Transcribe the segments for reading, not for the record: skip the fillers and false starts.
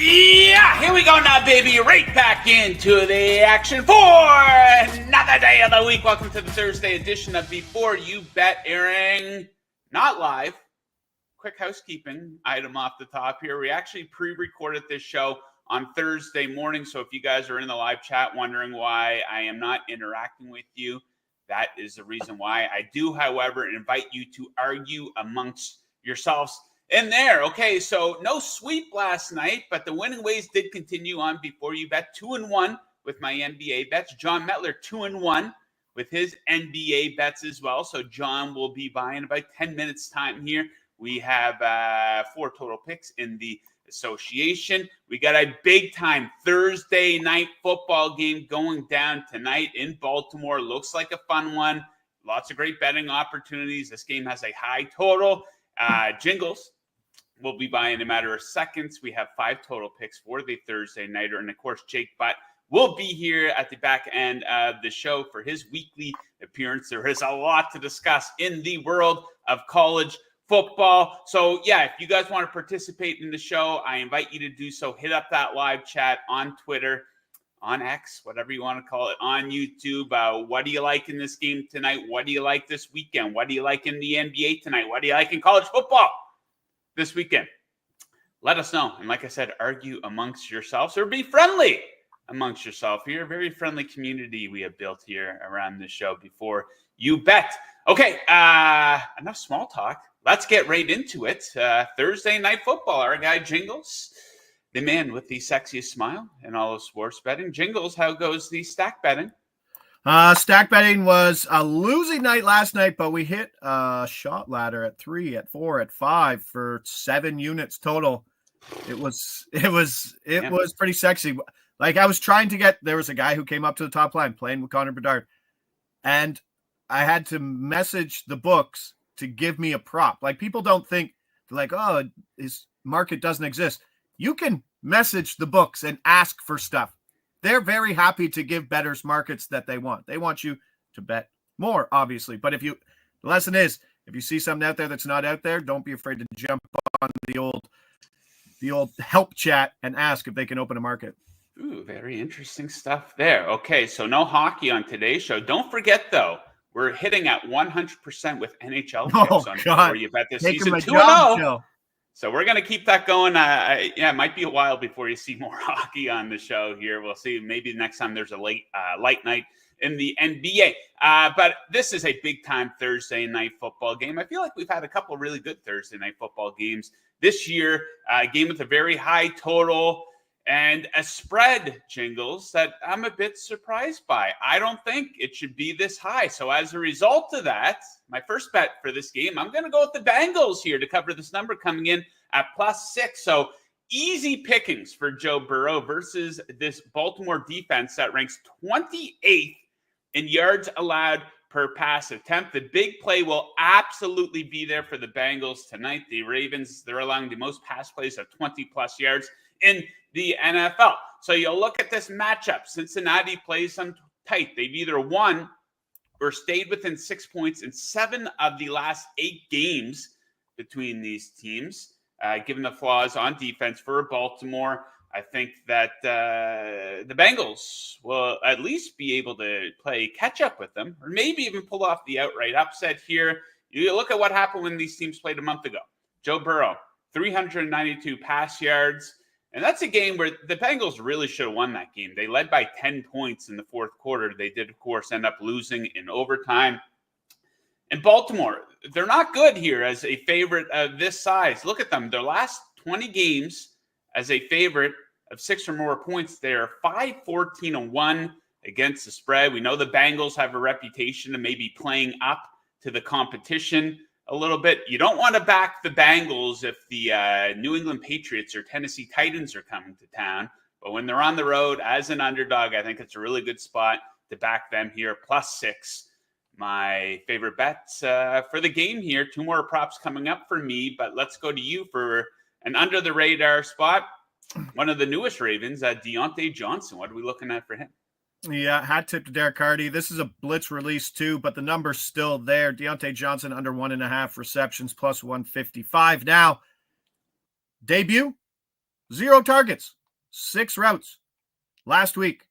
Yeah, here we go now, baby. Right back into the action for another day of the week. Welcome to the Thursday edition of Before You Bet, airing not live. Quick housekeeping item off the top here. We actually pre-recorded this show on Thursday morning, so if you guys are in the live chat wondering why I am not interacting with you, that is the reason why. I do, however, invite you to argue amongst yourselves in there. Okay, so no sweep last night, but the winning ways did continue on Before You Bet. 2-1 with my NBA bets. John Metler 2-1 with his NBA bets as well. So John will be by in about 10 minutes time here. We have 4 total picks in the association. We got a big time Thursday night football game going down tonight in Baltimore. Looks like a fun one. Lots of great betting opportunities. This game has a high total. Jingles will be by in a matter of seconds. We have 5 total picks for the Thursday nighter. And of course, Jake Butt will be here at the back end of the show for his weekly appearance. There is a lot to discuss in the world of college football. So yeah, if you guys want to participate in the show, I invite you to do so. Hit up that live chat on Twitter, on X, whatever you want to call it, on YouTube. What do you like in this game tonight? What do you like this weekend? What do you like in the NBA tonight? What do you like in college football this weekend? Let us know. And like I said, argue amongst yourselves or be friendly amongst yourself here. Very friendly community we have built here around this show Before You Bet. Okay, enough small talk. Let's get right into it. Thursday night football. Our guy Jingles, the man with the sexiest smile in all of sports betting. Jingles, how goes the stack betting? Stack betting was a losing night last night, but we hit a shot ladder at 3, at 4, at 5 for 7 units total. It was pretty sexy. Like I was trying to get, there was a guy who came up to the top line playing with Connor Bedard, and I had to message the books to give me a prop. Like people don't think like, oh, his market doesn't exist. You can message the books and ask for stuff. They're very happy to give bettors markets that they want. They want you to bet more, obviously. But the lesson is, if you see something out there that's not out there, don't be afraid to jump on the old help chat and ask if they can open a market. Ooh, very interesting stuff there. Okay, so no hockey on today's show. Don't forget, though, we're hitting at 100% with NHL picks on Before You Bet this season. 2-0. So we're going to keep that going. It might be a while before you see more hockey on the show here. We'll see. Maybe next time there's a light night in the NBA. But this is a big-time Thursday night football game. I feel like we've had a couple really good Thursday night football games this year. A game with a very high total and a spread, Jingles, that I'm a bit surprised by. I don't think it should be this high. So as a result of that, my first bet for this game, I'm going to go with the Bengals here to cover this number coming in at +6. So easy pickings for Joe Burrow versus this Baltimore defense that ranks 28th in yards allowed per pass attempt. The big play will absolutely be there for the Bengals tonight. The Ravens, they're allowing the most pass plays of 20-plus yards in the NFL. So you'll look at this matchup. Cincinnati plays them tight. They've either won or stayed within 6 points in 7 of the last 8 games between these teams. Given the flaws on defense for Baltimore, I think that the Bengals will at least be able to play catch up with them, or maybe even pull off the outright upset here. You look at what happened when these teams played a month ago. Joe Burrow, 392 pass yards. And that's a game where the Bengals really should have won that game. They led by 10 points in the fourth quarter. They did, of course, end up losing in overtime. And Baltimore, they're not good here as a favorite of this size. Look at them. Their last 20 games as a favorite of 6 or more points, they are 5-14-1 against the spread. We know the Bengals have a reputation of maybe playing up to the competition a little bit. You don't want to back the Bengals if the New England Patriots or Tennessee Titans are coming to town. But when they're on the road as an underdog, I think it's a really good spot to back them here. +6, my favorite bets for the game here. 2 more props coming up for me, but let's go to you for an under-the-radar spot. One of the newest Ravens, Deontay Johnson. What are we looking at for him? Yeah, hat tip to Derek Hardy. This is a blitz release too, but the number's still there. Deontay Johnson under 1.5 receptions, +155. Now, debut, 0 targets, 6 routes last week.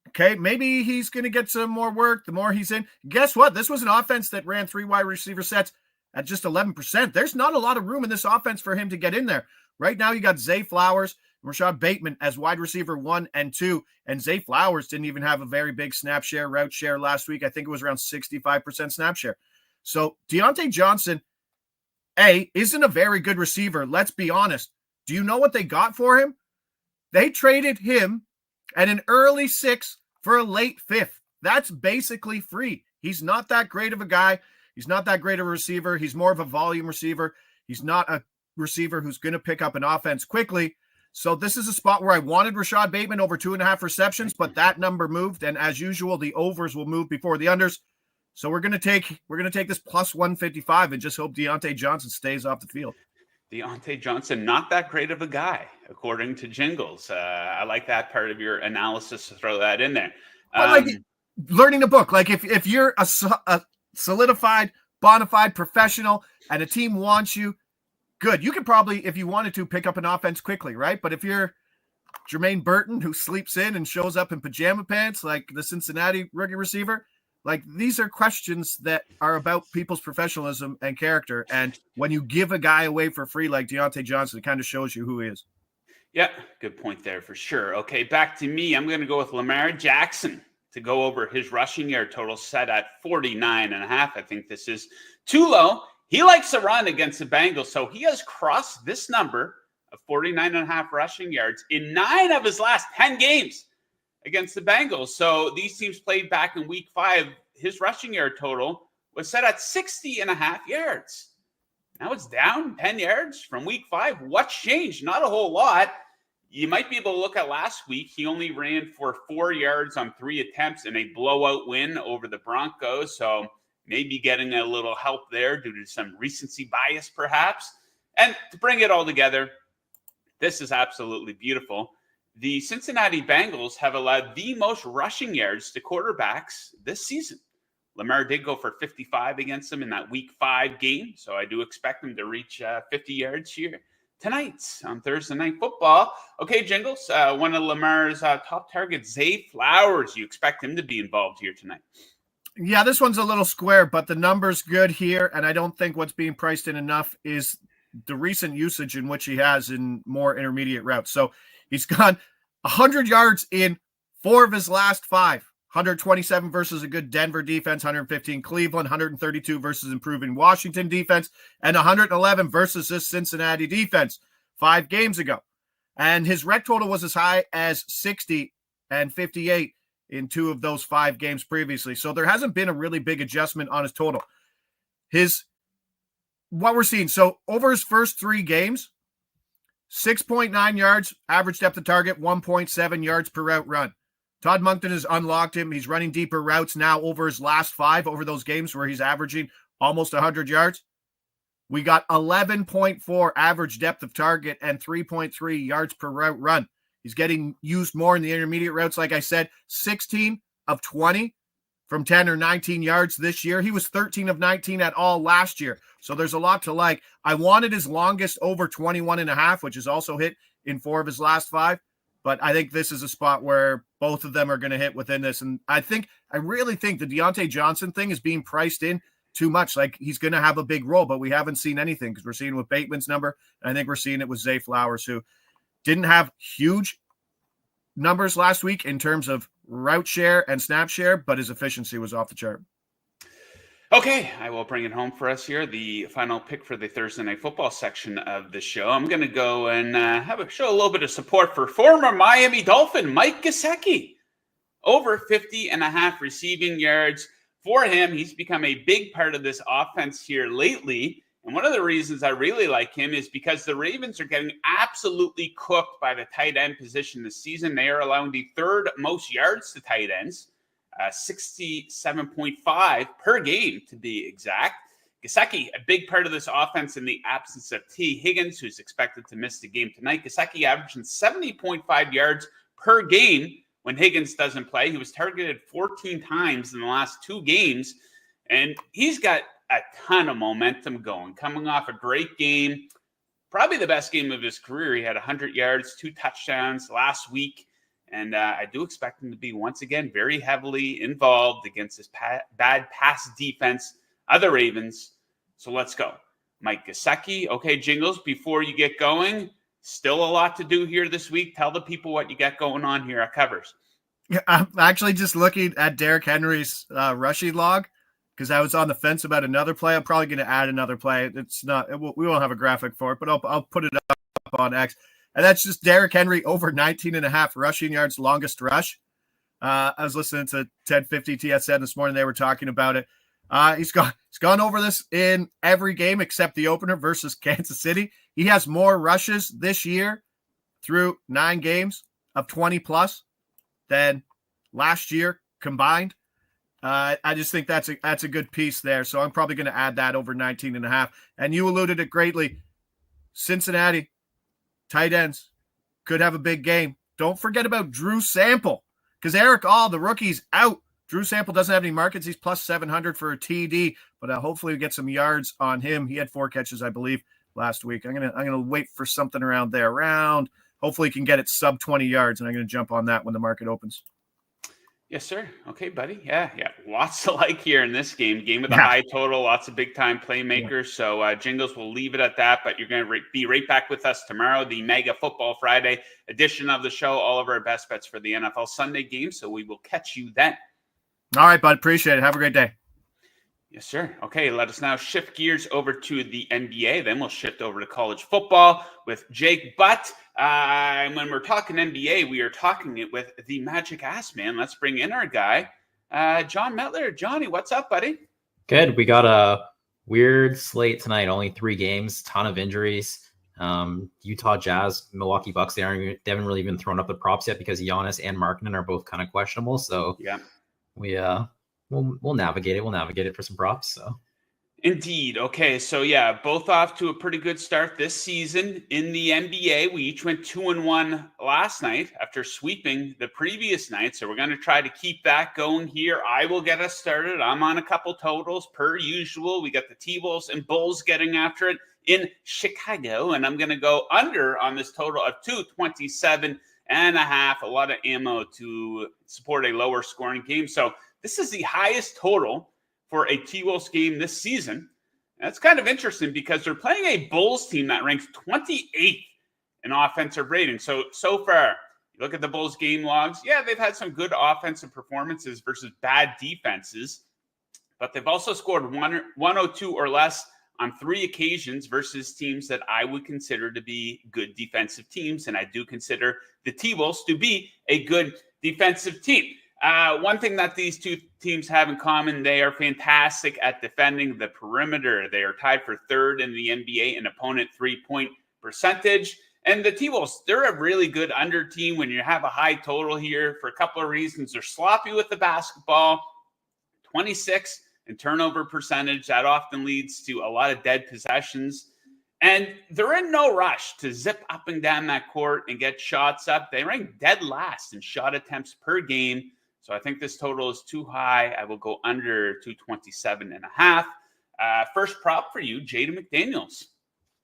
Okay, maybe he's going to get some more work the more he's in. Guess what? This was an offense that ran 3 wide receiver sets at just 11%. There's not a lot of room in this offense for him to get in there. Right now, you got Zay Flowers and Rashad Bateman as wide receiver 1 and 2. And Zay Flowers didn't even have a very big snap share, route share last week. I think it was around 65% snap share. So Deontay Johnson, isn't a very good receiver. Let's be honest. Do you know what they got for him? They traded him at an early 6th for a late 5th. That's basically free. He's not that great of a guy. He's not that great of a receiver. He's more of a volume receiver. He's not a receiver who's going to pick up an offense quickly. So this is a spot where I wanted Rashad Bateman over 2.5 receptions, but that number moved. And as usual, the overs will move before the unders. So we're going to take this plus 155 and just hope Deontay Johnson stays off the field. Deontay Johnson, not that great of a guy, according to Jingles. I like that part of your analysis to throw that in there. But like learning the book, like if you're a solidified, bona fide professional and a team wants you, good. You could probably, if you wanted to, pick up an offense quickly, right? But if you're Jermaine Burton, who sleeps in and shows up in pajama pants like the Cincinnati rookie receiver, like these are questions that are about people's professionalism and character. And when you give a guy away for free like Deontay Johnson, it kind of shows you who he is. Yeah, good point there for sure. Okay, back to me. I'm going to go with Lamar Jackson to go over his rushing yard total set at 49.5. I think this is too low. He likes to run against the Bengals, so he has crossed this number of 49.5 rushing yards in 9 of his last 10 games against the Bengals. So these teams played back in week 5. His rushing yard total was set at 60.5 yards. Now it's down 10 yards from week 5. What's changed? Not a whole lot. You might be able to look at last week. He only ran for 4 yards on 3 attempts in a blowout win over the Broncos. So maybe getting a little help there due to some recency bias, perhaps. And to bring it all together, this is absolutely beautiful. The Cincinnati Bengals have allowed the most rushing yards to quarterbacks this season. Lamar did go for 55 against them in that week 5 game, so I do expect him to reach 50 yards here tonight on Thursday Night Football. Okay, Jingles, one of Lamar's top targets, Zay Flowers. You expect him to be involved here tonight? Yeah, this one's a little square, but the number's good here, and I don't think what's being priced in enough is the recent usage in which he has in more intermediate routes. So he's gone 100 yards in 4 of his last 5. 127 versus a good Denver defense, 115 Cleveland, 132 versus improving Washington defense, and 111 versus this Cincinnati defense 5 games ago. And his rec total was as high as 60 and 58 in 2 of those 5 games previously. So there hasn't been a really big adjustment on his total. What we're seeing, so over his first 3 games, 6.9 yards, average depth of target, 1.7 yards per route run. Todd Monken has unlocked him. He's running deeper routes now over his last 5, over those games where he's averaging almost 100 yards. We got 11.4 average depth of target and 3.3 yards per route run. He's getting used more in the intermediate routes. Like I said, 16 of 20 from 10 or 19 yards this year. He was 13 of 19 at all last year. So there's a lot to like. I wanted his longest over 21.5, which is also hit in 4 of his last 5. But I think this is a spot where both of them are going to hit within this. And I really think the Deontay Johnson thing is being priced in too much. Like he's going to have a big role, but we haven't seen anything because we're seeing it with Bateman's number. And I think we're seeing it with Zay Flowers, who didn't have huge numbers last week in terms of route share and snap share, but his efficiency was off the chart. Okay, I will bring it home for us here. The final pick for the Thursday Night Football section of the show. I'm going to go and show a little bit of support for former Miami Dolphin Mike Gesicki. Over 50.5 receiving yards for him. He's become a big part of this offense here lately. And one of the reasons I really like him is because the Ravens are getting absolutely cooked by the tight end position this season. They are allowing the 3rd most yards to tight ends. 67.5 per game to be exact. Gesicki, a big part of this offense in the absence of T. Higgins, who's expected to miss the game tonight. Gesicki averaging 70.5 yards per game when Higgins doesn't play. He was targeted 14 times in the last 2 games, and he's got a ton of momentum going, coming off a great game. probably the best game of his career. He had 100 yards, 2 touchdowns last week. And I do expect him to be, once again, very heavily involved against this bad pass defense of the Ravens. So let's go. Mike Gesicki. Okay, Jingles, before you get going, still a lot to do here this week. Tell the people what you got going on here at Covers. Yeah, I'm actually just looking at Derrick Henry's rushing log because I was on the fence about another play. I'm probably going to add another play. We won't have a graphic for it, but I'll put it up on X. And that's just Derrick Henry over 19.5 rushing yards, longest rush. I was listening to 1050 TSN this morning. They were talking about it. He's gone over this in every game except the opener versus Kansas City. He has more rushes this year through 9 games of 20 plus than last year combined. I just think that's a good piece there. So I'm probably going to add that over 19.5. And you alluded it greatly. Cincinnati tight ends could have a big game. Don't forget about Drew Sample because Eric the rookie's out. Drew Sample doesn't have any markets. He's plus 700 for a TD, but hopefully we get some yards on him. He had 4 catches, I believe, last week. I'm gonna wait for something around there. Hopefully he can get it sub 20 yards, and I'm gonna jump on that when the market opens. Yes, sir. Okay, buddy. Yeah. Lots to like here in this game. Game with a high total, lots of big-time playmakers. So Jingles will leave it at that, but you're going to be right back with us tomorrow, the Mega Football Friday edition of the show, all of our best bets for the NFL Sunday game. So we will catch you then. All right, bud. Appreciate it. Have a great day. Yes, sir. Okay, let us now shift gears over to the NBA. Then we'll shift over to college football with Jake Butt. And when we're talking NBA, we are talking it with the Magic Ass Man. Let's bring in our guy, John Metler. Johnny, what's up, buddy? Good. We got a weird slate tonight. Only 3 games, ton of injuries. Utah Jazz, Milwaukee Bucks. They haven't really even thrown up the props yet because Giannis and Markkanen are both kind of questionable. So yeah, we'll navigate it. We'll navigate it for some props. So. Indeed. Okay, so yeah, both off to a pretty good start this season in the NBA. We each went 2-1 last night after sweeping the previous night. So we're going to try to keep that going here. I will get us started. I'm on a couple totals per usual. We got the T-Wolves and Bulls getting after it in Chicago, and I'm going to go under on this total of 227.5. A lot of ammo to support a lower scoring game. So this is the highest total for a T-Wolves game this season. That's kind of interesting because they're playing a Bulls team that ranks 28th in offensive rating. So far, you look at the Bulls game logs. Yeah, they've had some good offensive performances versus bad defenses, but they've also scored 102 or less on 3 occasions versus teams that I would consider to be good defensive teams. And I do consider the T-Wolves to be a good defensive team. One thing that these two teams have in common, they are fantastic at defending the perimeter. They are tied for 3rd in the NBA in opponent 3-point percentage. And the T-Wolves, they're a really good under team when you have a high total here for a couple of reasons. They're sloppy with the basketball, 26 in turnover percentage. That often leads to a lot of dead possessions. And they're in no rush to zip up and down that court and get shots up. They rank dead last in shot attempts per game. So I think this total is too high. I will go under 227.5. First prop for you, Jaden McDaniels.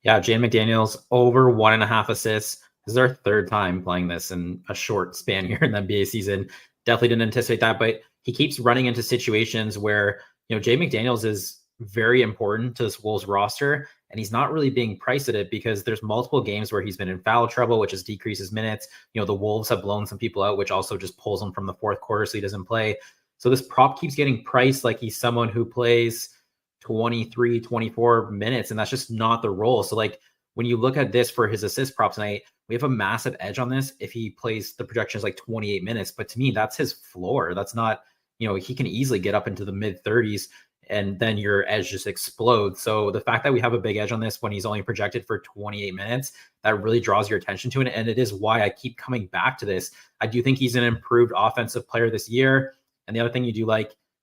Yeah, Jaden McDaniels over 1.5 assists. This is our 3rd time playing this in a short span here in the NBA season. Definitely didn't anticipate that, but he keeps running into situations where, Jaden McDaniels is very important to this Wolves roster, and he's not really being priced at it because there's multiple games where he's been in foul trouble, which has decreased his minutes. The Wolves have blown some people out, which also just pulls him from the 4th quarter, so he doesn't play. So this prop keeps getting priced like he's someone who plays 23, 24 minutes, and that's just not the role. So when you look at this for his assist prop tonight, we have a massive edge on this if he plays the projections 28 minutes. But to me, that's his floor. That's not, he can easily get up into the mid 30s. And then your edge just explodes. So the fact that we have a big edge on this when he's only projected for 28 minutes, that really draws your attention to it. And it is why I keep coming back to this. I do think he's an improved offensive player this year. And the other thing you do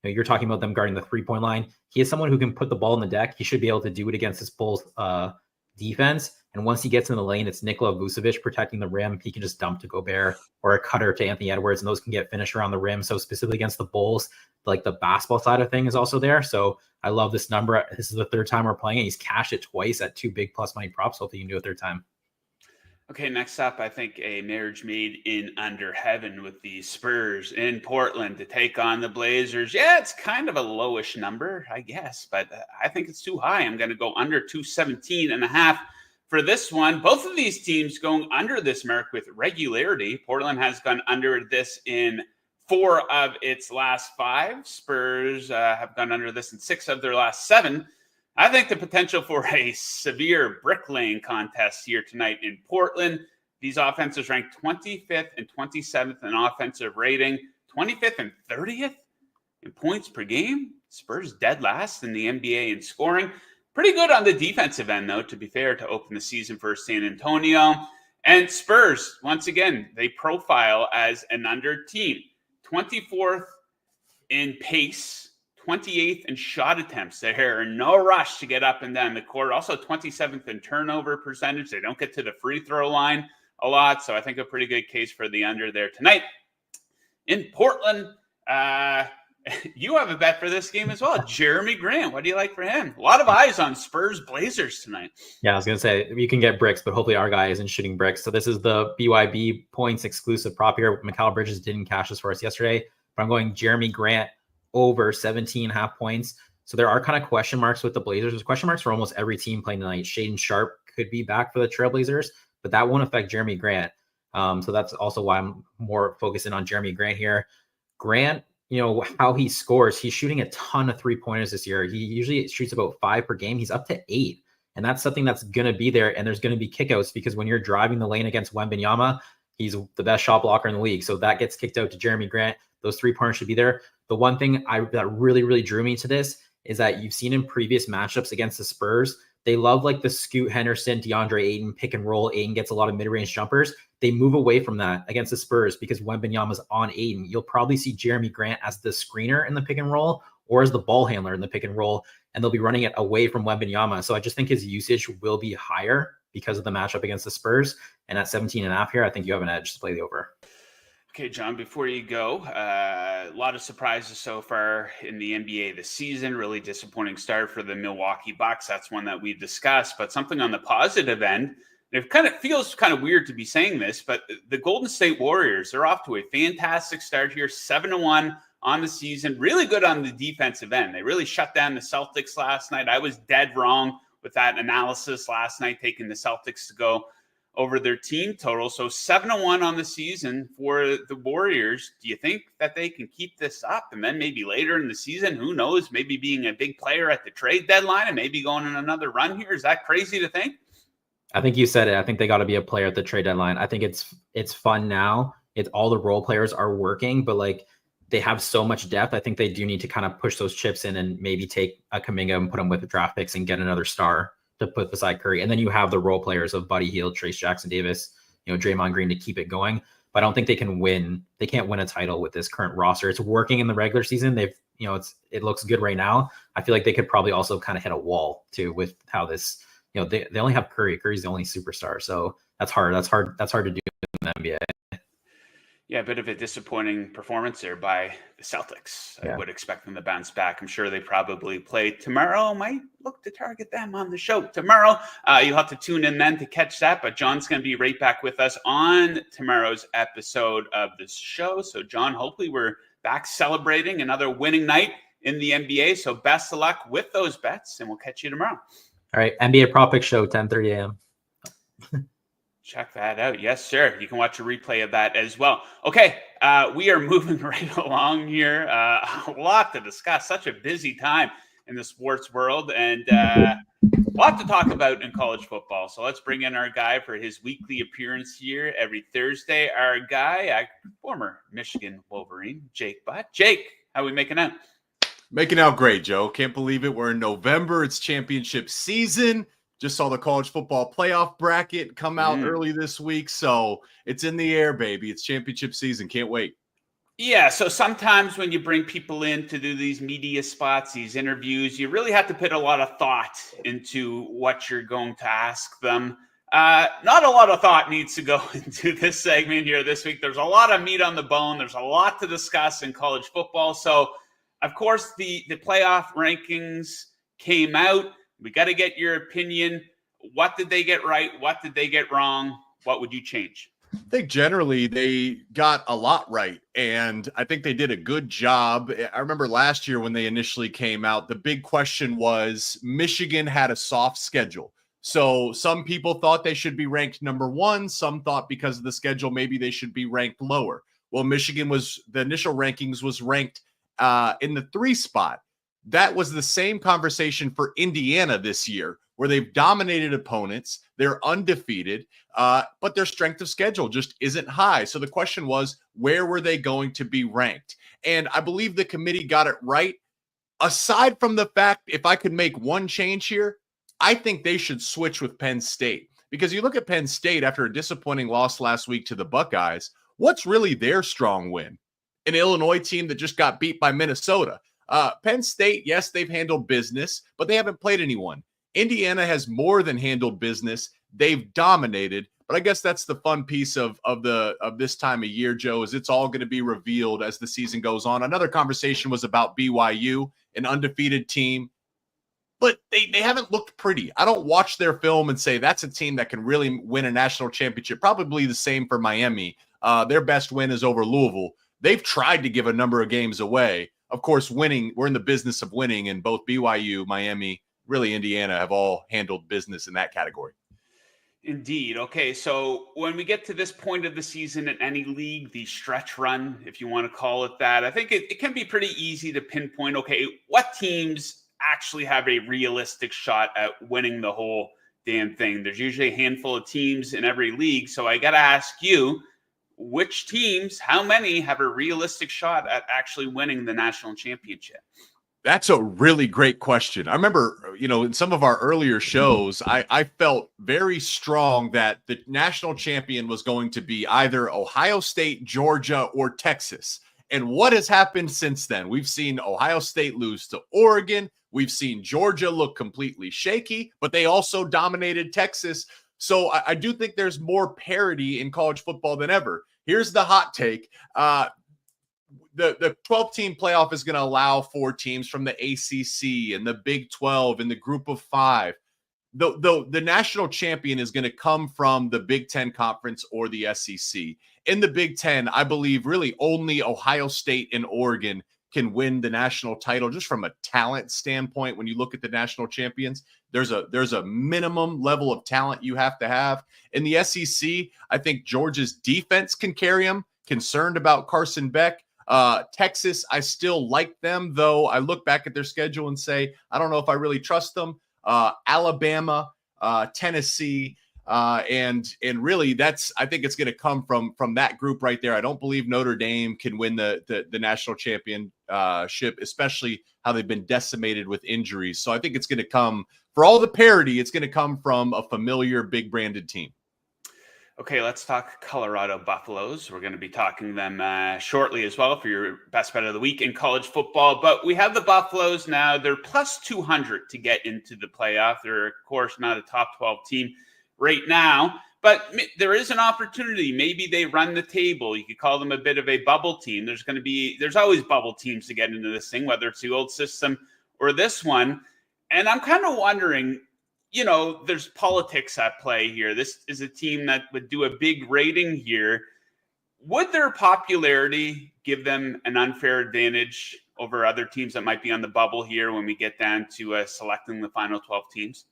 you're talking about them guarding the 3-point line. He is someone who can put the ball in the deck. He should be able to do it against this Bulls defense. And once he gets in the lane, it's Nikola Vucevic protecting the rim. He can just dump to Gobert or a cutter to Anthony Edwards, and those can get finished around the rim. So specifically against the Bulls, like the basketball side of thing is also there. So I love this number. This is the third time we're playing it. He's cashed it twice at 2 big plus money props. Hopefully you can do a third time. Okay, next up, I think a marriage made in under heaven with the Spurs in Portland to take on the Blazers. Yeah, it's kind of a lowish number, I guess, but I think it's too high. I'm going to go under 217.5 for this one. Both of these teams going under this mark with regularity. Portland has gone under this in 4 of its last 5. Spurs have gone under this in 6 of their last 7. I think the potential for a severe bricklaying contest here tonight in Portland. These offenses ranked 25th and 27th in offensive rating, 25th and 30th in points per game. Spurs dead last in the NBA in scoring. Pretty good on the defensive end, though, to be fair, to open the season for San Antonio. And Spurs, once again, they profile as an under team. 24th in pace, 28th in shot attempts. They're in no rush to get up and down the court. Also 27th in turnover percentage. They don't get to the free throw line a lot. So I think a pretty good case for the under there tonight. In Portland, you have a bet for this game as well. Jerami Grant, what do you like for him? A lot of eyes on Spurs Blazers tonight. Yeah, I was going to say, you can get bricks, but hopefully our guy isn't shooting bricks. So this is the BYB points exclusive prop here. Mikal Bridges didn't cash this for us yesterday, but I'm going Jerami Grant over 17.5 points. So there are kind of question marks with the Blazers. There's question marks for almost every team playing tonight. Shaedon Sharpe could be back for the Trailblazers, but that won't affect Jerami Grant. So that's also why I'm more focusing on Jerami Grant here. Grant, you know, how he scores, he's shooting a ton of 3-pointers this year. He usually shoots about 5 per game. He's up to 8. And that's something that's going to be there. And there's going to be kickouts because when you're driving the lane against Wembanyama, he's the best shot blocker in the league. So that gets kicked out to Jerami Grant. Those 3-pointers should be there. The one thing that really drew me to this is that you've seen in previous matchups against the Spurs, they love like the Scoot Henderson, DeAndre Ayton pick and roll. Ayton gets a lot of mid-range jumpers. They move away from that against the Spurs because Wembanyama's on Ayton. You'll probably see Jerami Grant as the screener in the pick and roll or as the ball handler in the pick and roll, and they'll be running it away from Wembanyama. So I just think his usage will be higher because of the matchup against the Spurs. And at 17.5 here, I think you have an edge to play the over. Okay, John, before you go, a lot of surprises so far in the NBA this season. Really disappointing start for the Milwaukee Bucks. That's one that we've discussed. But something on the positive end, it kind of feels kind of weird to be saying this, but the Golden State Warriors, they're off to a fantastic start here, 7-1 on the season. Really good on the defensive end. They really shut down the Celtics last night. I was dead wrong with that analysis last night, taking the Celtics to go over their team total. So 7-1 on the season for the Warriors. Do you think that they can keep this up? And then maybe later in the season, who knows, maybe being a big player at the trade deadline and maybe going on another run here. Is that crazy to think? I think you said it. I think they got to be a player at the trade deadline. I think it's fun now. It's all the role players are working, but like they have so much depth. I think they do need to kind of push those chips in and maybe take a Kuminga and put him with the draft picks and get another star to put beside Curry. And then you have the role players of Buddy Hield, Trace Jackson Davis, Draymond Green to keep it going. But I don't think they can win. They can't win a title with this current roster. It's working in the regular season. They've, it looks good right now. I feel like they could probably also kind of hit a wall too with how this, they only have Curry. Curry's the only superstar. So that's hard. That's hard to do in the NBA. Yeah, a bit of a disappointing performance there by the Celtics. Yeah. I would expect them to bounce back. I'm sure they probably play tomorrow. Might look to target them on the show tomorrow. You'll have to tune in then to catch that. But John's going to be right back with us on tomorrow's episode of this show. So, John, hopefully we're back celebrating another winning night in the NBA. So best of luck with those bets, and we'll catch you tomorrow. All right, NBA Prop Pick Show, 10:30 a.m. Check that out. Yes, sir. You can watch a replay of that as well. Okay, we are moving right along here. A lot to discuss. Such a busy time in the sports world, and a lot to talk about in college football. So let's bring in our guy for his weekly appearance here every Thursday. Our guy, former Michigan Wolverine, Jake Butt. Jake, how are we making out? Making out great, Joe. Can't believe it. We're in November. It's championship season. Just saw the college football playoff bracket come out early this week. So it's in the air, baby. It's championship season. Can't wait. Yeah, so sometimes when you bring people in to do these media spots, these interviews, you really have to put a lot of thought into what you're going to ask them. Not a lot of thought needs to go into this segment here this week. There's a lot of meat on the bone. There's a lot to discuss in college football. So, of course, the playoff rankings came out. We got to get your opinion. What did they get right? What did they get wrong? What would you change? I think generally they got a lot right, and I think they did a good job. I remember last year when they initially came out, the big question was Michigan had a soft schedule. So some people thought they should be ranked number 1. Some thought because of the schedule, maybe they should be ranked lower. Well, Michigan was, the initial rankings was ranked in the 3 spot. That was the same conversation for Indiana this year, where they've dominated opponents. They're undefeated, but their strength of schedule just isn't high. So the question was, where were they going to be ranked? And I believe the committee got it right. Aside from the fact, if I could make one change here, I think they should switch with Penn State. Because you look at Penn State after a disappointing loss last week to the Buckeyes, what's really their strong win? An Illinois team that just got beat by Minnesota. Penn State, yes, they've handled business, but they haven't played anyone. Indiana has more than handled business. They've dominated, but I guess that's the fun piece of this time of year, Joe, is it's all going to be revealed as the season goes on. Another conversation was about BYU, an undefeated team, but they haven't looked pretty. I don't watch their film and say that's a team that can really win a national championship. Probably the same for Miami. Their best win is over Louisville. They've tried to give a number of games away. Of course, winning, we're in the business of winning, and both BYU, Miami, really Indiana have all handled business in that category. Indeed. Okay, so when we get to this point of the season in any league, the stretch run, if you want to call it that, I think it can be pretty easy to pinpoint, okay, what teams actually have a realistic shot at winning the whole damn thing. There's usually a handful of teams in every league, so I got to ask you, which teams, how many have a realistic shot at actually winning the national championship? That's a really great question. I remember, in some of our earlier shows, I felt very strong that the national champion was going to be either Ohio State, Georgia, or Texas. And what has happened since then? We've seen Ohio State lose to Oregon. We've seen Georgia look completely shaky, but they also dominated Texas. So I do think there's more parity in college football than ever. Here's the hot take. The 12-team playoff is going to allow 4 teams from the ACC and the Big 12 and the Group of 5. The national champion is going to come from the Big 10 Conference or the SEC. In the Big 10, I believe really only Ohio State and Oregon can win the national title just from a talent standpoint. When you look at the national champions, there's a minimum level of talent you have to have. In the SEC, I think Georgia's defense can carry them. Concerned about Carson Beck. Texas, I still like them, though I look back at their schedule and say, I don't know if I really trust them. Alabama, Tennessee, and really I think it's going to come from that group right there. I don't believe Notre Dame can win the national championship, especially how they've been decimated with injuries. So I think it's going to come, for all the parity, it's going to come from a familiar big branded team. Okay, let's talk Colorado Buffaloes. We're going to be talking them shortly as well for your best bet of the week in college football. But we have the Buffaloes now. They're plus 200 to get into the playoff. They're, of course, not a top 12 team right now. But there is an opportunity. Maybe they run the table. You could call them a bit of a bubble team. There's always bubble teams to get into this thing, whether it's the old system or this one. And I'm kind of wondering, there's politics at play here. This is a team that would do a big rating here. Would their popularity give them an unfair advantage over other teams that might be on the bubble here when we get down to selecting the final 12 teams?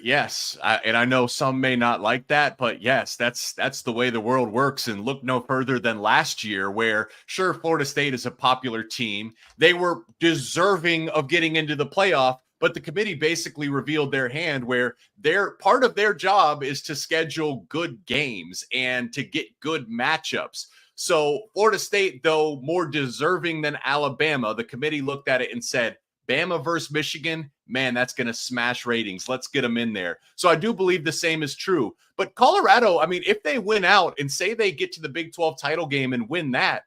Yes, and I know some may not like that, but yes, that's the way the world works. And look no further than last year, where sure, Florida State is a popular team. They were deserving of getting into the playoff, but the committee basically revealed their hand, where part of their job is to schedule good games and to get good matchups. So Florida State, though more deserving than Alabama, the committee looked at it and said, Bama versus Michigan, man, that's going to smash ratings. Let's get them in there. So I do believe the same is true. But Colorado, I mean, if they win out and say they get to the Big 12 title game and win that,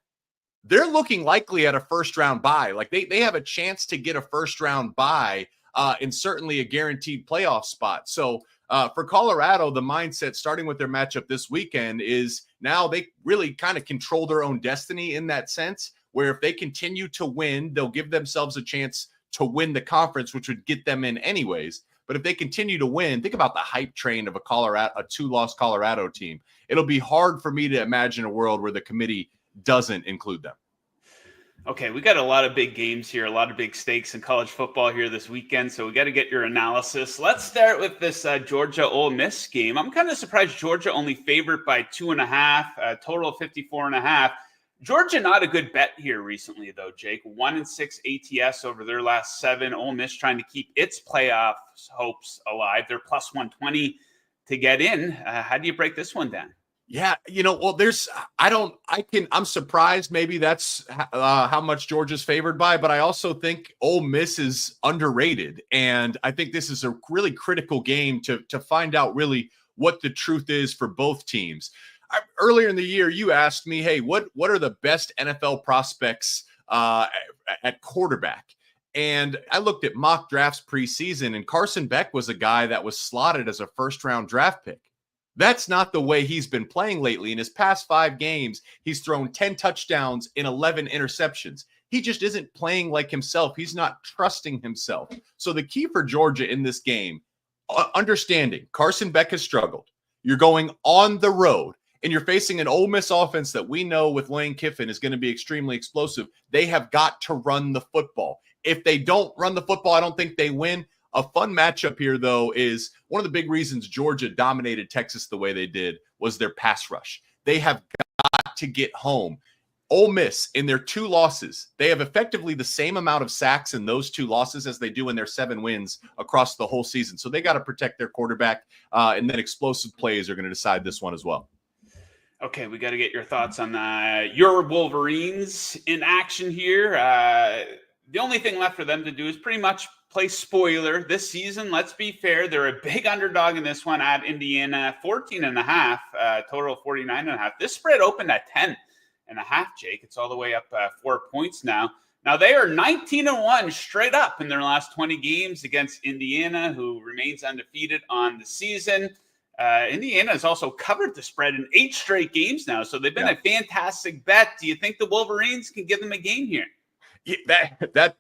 they're looking likely at a first-round bye. Like they have a chance to get a first-round bye and certainly a guaranteed playoff spot. So for Colorado, the mindset starting with their matchup this weekend is now they really kind of control their own destiny in that sense, where if they continue to win, they'll give themselves a chance to win the conference, which would get them in anyways. But if they continue to win, think about the hype train of a 2-loss Colorado team. It'll be hard for me to imagine a world where the committee doesn't include them. Okay, we got a lot of big games here, a lot of big stakes in college football here this weekend, so we got to get your analysis. Let's start with this Georgia-Ole Miss game. I'm kind of surprised Georgia only favored by 2.5, total of 54.5. Georgia not a good bet here recently, though, Jake. 1-6 ATS over their last 7. Ole Miss trying to keep its playoff hopes alive. They're plus 120 to get in. How do you break this one down? Yeah, well, I'm surprised maybe that's how much Georgia's favored by, but I also think Ole Miss is underrated. And I think this is a really critical game to find out really what the truth is for both teams. Earlier in the year, you asked me, hey, what are the best NFL prospects at quarterback? And I looked at mock drafts preseason, and Carson Beck was a guy that was slotted as a first-round draft pick. That's not the way he's been playing lately. In his past 5 games, he's thrown 10 touchdowns and 11 interceptions. He just isn't playing like himself. He's not trusting himself. So the key for Georgia in this game, understanding Carson Beck has struggled. You're going on the road, and you're facing an Ole Miss offense that we know with Lane Kiffin is going to be extremely explosive. They have got to run the football. If they don't run the football, I don't think they win. A fun matchup here, though, is one of the big reasons Georgia dominated Texas the way they did was their pass rush. They have got to get home. Ole Miss, in their 2 losses, they have effectively the same amount of sacks in those 2 losses as they do in their 7 wins across the whole season. So they got to protect their quarterback, and then explosive plays are going to decide this one as well. Okay, we got to get your thoughts on your Wolverines in action here. The only thing left for them to do is pretty much play spoiler this season. Let's be fair. They're a big underdog in this one at Indiana, 14.5, total 49.5. This spread opened at 10.5, Jake. It's all the way up 4 points now. Now they are 19-1 straight up in their last 20 games against Indiana, who remains undefeated on the season. Indiana has also covered the spread in 8 straight games now, so they've been a fantastic bet. Do you think the Wolverines can give them a game here? Yeah,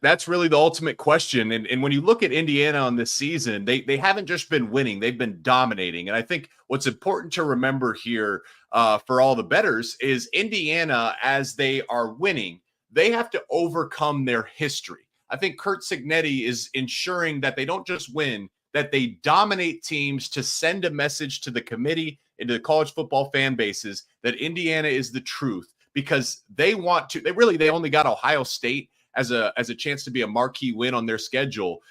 that's really the ultimate question. And when you look at Indiana on this season, they haven't just been winning, they've been dominating. And I think what's important to remember here for all the bettors is Indiana, as they are winning, they have to overcome their history. I think Curt Cignetti is ensuring that they don't just win, that they dominate teams to send a message to the committee and to the college football fan bases that Indiana is the truth. Because they want to, they only got Ohio State as a chance to be a marquee win on their schedule.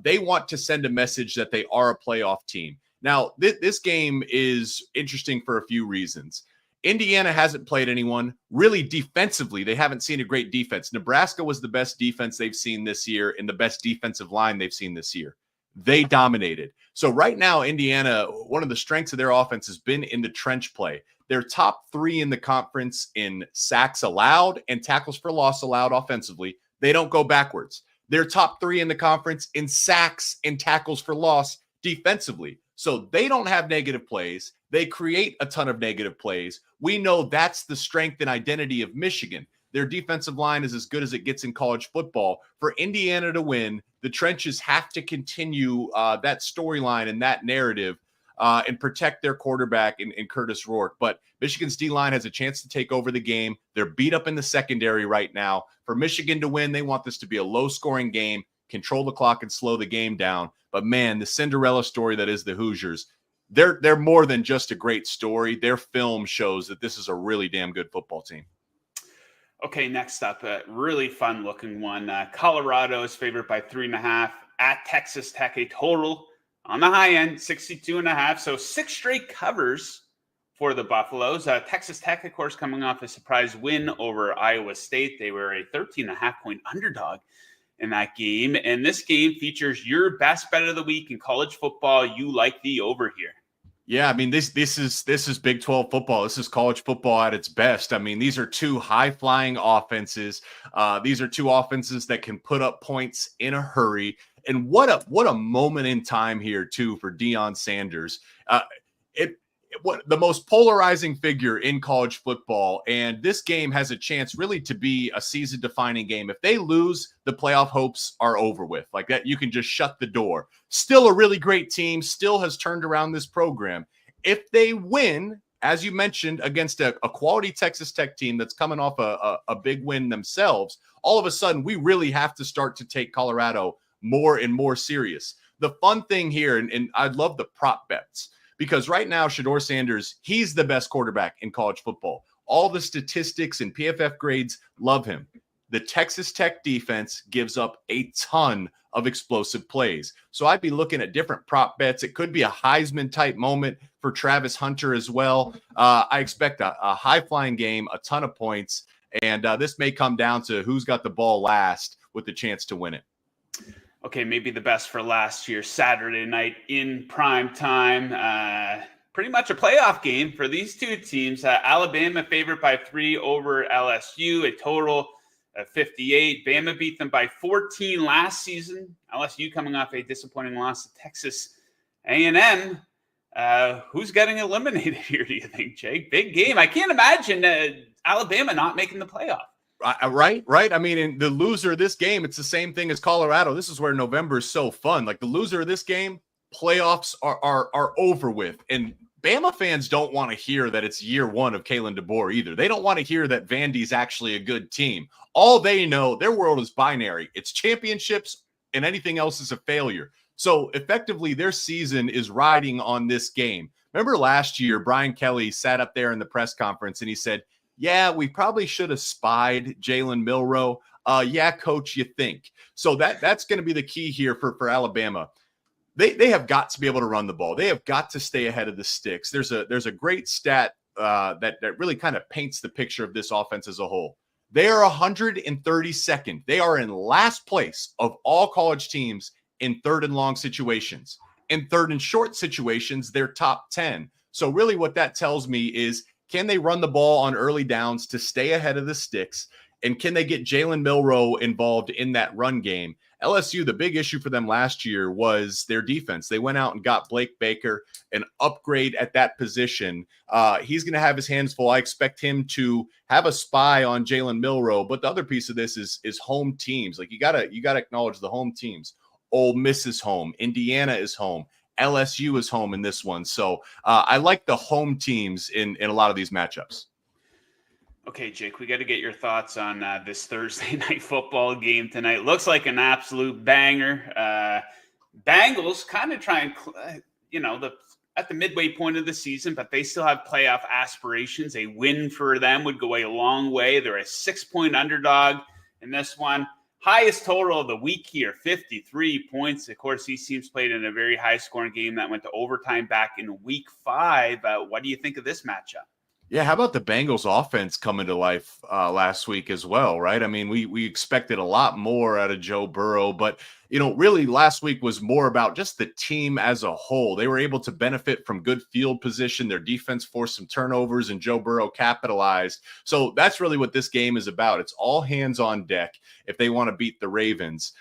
They want to send a message that they are a playoff team. Now, this game is interesting for a few reasons. Indiana hasn't played anyone really defensively. They haven't seen a great defense. Nebraska was the best defense they've seen this year and the best defensive line they've seen this year. They dominated. So right now, Indiana, one of the strengths of their offense has been in the trench play. They're top 3 in the conference in sacks allowed and tackles for loss allowed offensively. They don't go backwards. They're top 3 in the conference in sacks and tackles for loss defensively. So they don't have negative plays. They create a ton of negative plays. We know that's the strength and identity of Michigan. Their defensive line is as good as it gets in college football. For Indiana to win, the trenches have to continue that storyline and that narrative and protect their quarterback in Curtis Rourke. But Michigan's D-line has a chance to take over the game. They're beat up in the secondary right now. For Michigan to win, they want this to be a low-scoring game, control the clock, and slow the game down. But, man, the Cinderella story that is the Hoosiers, they're more than just a great story. Their film shows that this is a really damn good football team. Okay, next up, a really fun-looking one. Colorado is favored by 3.5 at Texas Tech, a total on the high end, 62.5. So 6 straight covers for the Buffaloes. Texas Tech, of course, coming off a surprise win over Iowa State. They were a 13.5-point underdog in that game. And this game features your best bet of the week in college football. You like the over here. Yeah, I mean, this is Big 12 football. This is college football at its best. I mean, these are two high-flying offenses. These are two offenses that can put up points in a hurry. And what a moment in time here too for Deion Sanders. What the most polarizing figure in college football, and this game has a chance really to be a season-defining game. If they lose, the playoff hopes are over with. Like that, you can just shut the door. Still a really great team, still has turned around this program. If they win, as you mentioned, against a quality Texas Tech team that's coming off a big win themselves, all of a sudden we really have to start to take Colorado more and more serious. The fun thing here, and I'd love the prop bets, because right now, Shedeur Sanders, he's the best quarterback in college football. All the statistics and PFF grades love him. The Texas Tech defense gives up a ton of explosive plays. So I'd be looking at different prop bets. It could be a Heisman-type moment for Travis Hunter as well. I expect a high-flying game, a ton of points, and this may come down to who's got the ball last with the chance to win it. Okay, maybe the best for last year, Saturday night in prime time. Pretty much a playoff game for these two teams. Alabama favored by 3 over LSU, a total of 58. Bama beat them by 14 last season. LSU coming off a disappointing loss to Texas A&M. Who's getting eliminated here, do you think, Jake? Big game. I can't imagine Alabama not making the playoff. Right. I mean, in the loser of this game, it's the same thing as Colorado. This is where November is so fun. Like the loser of this game, playoffs are over with. And Bama fans don't want to hear that it's year one of Kalen DeBoer either. They don't want to hear that Vandy's actually a good team. All they know, their world is binary. It's championships and anything else is a failure. So effectively, their season is riding on this game. Remember last year, Brian Kelly sat up there in the press conference and he said, yeah, we probably should have spied Jalen Milroe. Yeah, coach, you think. So that's going to be the key here for Alabama. They have got to be able to run the ball. They have got to stay ahead of the sticks. There's a great stat that really kind of paints the picture of this offense as a whole. They are 132nd. They are in last place of all college teams in third and long situations. In third and short situations, they're top 10. So really what that tells me is, can they run the ball on early downs to stay ahead of the sticks? And can they get Jalen Milroe involved in that run game? LSU, the big issue for them last year was their defense. They went out and got Blake Baker, an upgrade at that position. He's going to have his hands full. I expect him to have a spy on Jalen Milroe. But the other piece of this is home teams. Like you gotta acknowledge the home teams. Ole Miss is home. Indiana is home. LSU is home in this one. So I like the home teams in a lot of these matchups. Okay, Jake, we got to get your thoughts on this Thursday night football game tonight. Looks like an absolute banger. Bengals kind of trying, at the midway point of the season, but they still have playoff aspirations. A win for them would go a long way. They're a 6-point underdog in this one. Highest total of the week here, 53 points. Of course, these teams played in a very high-scoring game that went to overtime back in week 5. What do you think of this matchup? Yeah, how about the Bengals offense coming to life last week as well, right? I mean, we expected a lot more out of Joe Burrow, but, really last week was more about just the team as a whole. They were able to benefit from good field position. Their defense forced some turnovers, and Joe Burrow capitalized. So that's really what this game is about. It's all hands on deck if they want to beat the Ravens.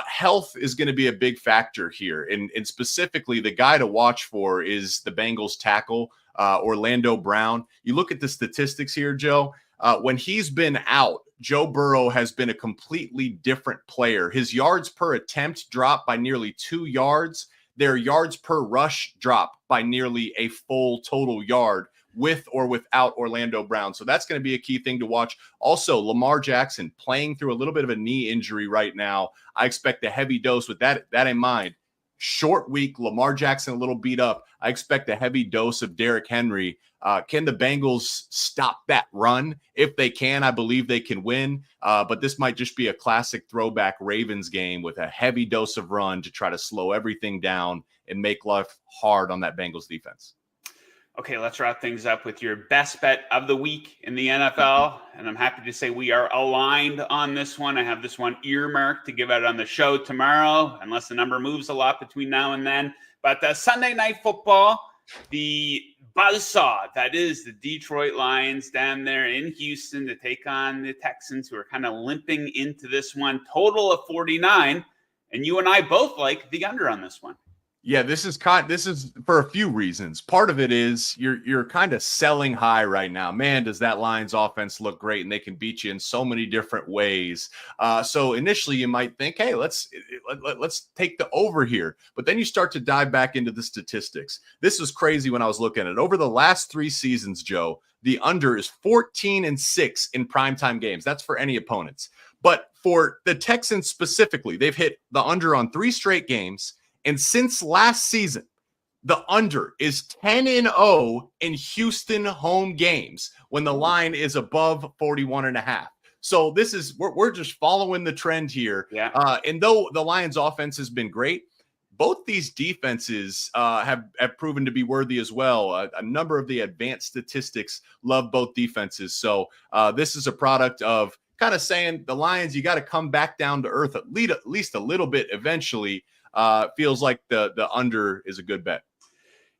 Health is going to be a big factor here, and specifically the guy to watch for is the Bengals tackle, Orlando Brown. You look at the statistics here, Joe. When he's been out, Joe Burrow has been a completely different player. His yards per attempt dropped by nearly 2 yards. Their yards per rush dropped by nearly a full total yard with or without Orlando Brown. So that's going to be a key thing to watch. Also, Lamar Jackson playing through a little bit of a knee injury right now. I expect a heavy dose with that in mind. Short week, Lamar Jackson a little beat up. I expect a heavy dose of Derrick Henry. Can the Bengals stop that run? If they can, I believe they can win. But this might just be a classic throwback Ravens game with a heavy dose of run to try to slow everything down and make life hard on that Bengals defense. Okay, let's wrap things up with your best bet of the week in the NFL. And I'm happy to say we are aligned on this one. I have this one earmarked to give out on the show tomorrow, unless the number moves a lot between now and then. But Sunday night football, the buzzsaw that is the Detroit Lions down there in Houston to take on the Texans, who are kind of limping into this one. Total of 49, and you and I both like the under on this one. Yeah, this is for a few reasons. Part of it is you're kind of selling high right now. Man, does that Lions offense look great, and they can beat you in so many different ways. So initially you might think, hey, let's take the over here. But then you start to dive back into the statistics. This was crazy when I was looking at it. Over the last 3 seasons, Joe, the under is 14-6 in primetime games. That's for any opponents. But for the Texans specifically, they've hit the under on 3 straight games. And since last season, the under is 10-0 in Houston home games when the line is above 41.5. So this is we're just following the trend here. Yeah. And though the Lions offense has been great, both these defenses have proven to be worthy as well. A number of the advanced statistics love both defenses. So this is a product of kind of saying the Lions, you got to come back down to earth at least a little bit eventually. Feels like the under is a good bet.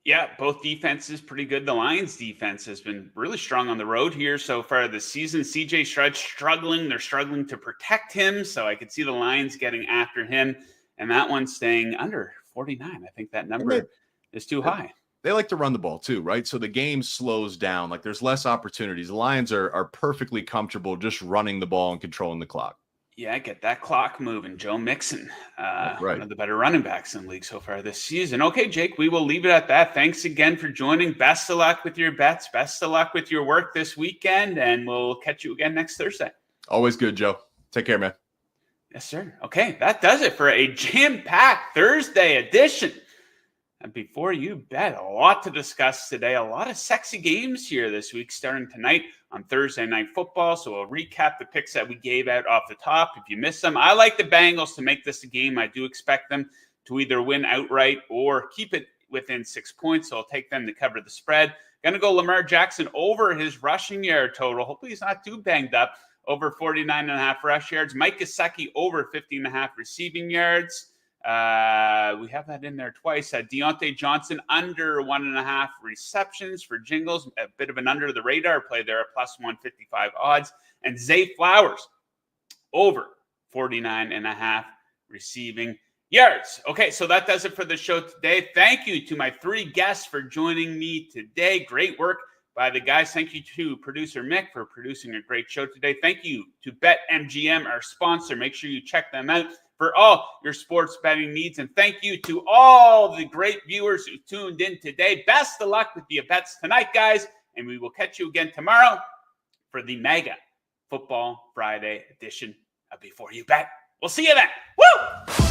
Yeah, both defenses pretty good. The Lions defense has been really strong on the road here so far this season. CJ Stroud struggling. They're struggling to protect him. So I could see the Lions getting after him. And that one's staying under 49. I think that number is too high. They like to run the ball too, right? So the game slows down. Like there's less opportunities. The Lions are perfectly comfortable just running the ball and controlling the clock. Yeah, get that clock moving. Joe Mixon, right. One of the better running backs in the league so far this season. Okay, Jake, we will leave it at that. Thanks again for joining. Best of luck with your bets. Best of luck with your work this weekend, and we'll catch you again next Thursday. Always good, Joe. Take care, man. Yes, sir. Okay, that does it for a jam-packed Thursday edition. And before you bet, a lot to discuss today. A lot of sexy games here this week, starting tonight on Thursday Night Football. So we'll recap the picks that we gave out off the top. If you missed them, I like the Bengals to make this a game. I do expect them to either win outright or keep it within 6 points. So I'll take them to cover the spread. Going to go Lamar Jackson over his rushing yard total. Hopefully he's not too banged up. Over 49.5 rush yards. Mike Gesicki over 50.5 receiving yards. We have that in there twice. Deontay Johnson under 1.5 receptions for Jingles. A bit of an under the radar play there at plus 155 odds. And Zay Flowers over 49.5 receiving yards. Okay, so that does it for the show today. Thank you to my 3 guests for joining me today. Great work by the guys. Thank you to producer Mick for producing a great show today. Thank you to BetMGM, our sponsor. Make sure you check them out for all your sports betting needs. And thank you to all the great viewers who tuned in today. Best of luck with the bets tonight, guys. And we will catch you again tomorrow for the Mega Football Friday edition of Before You Bet. We'll see you then. Woo!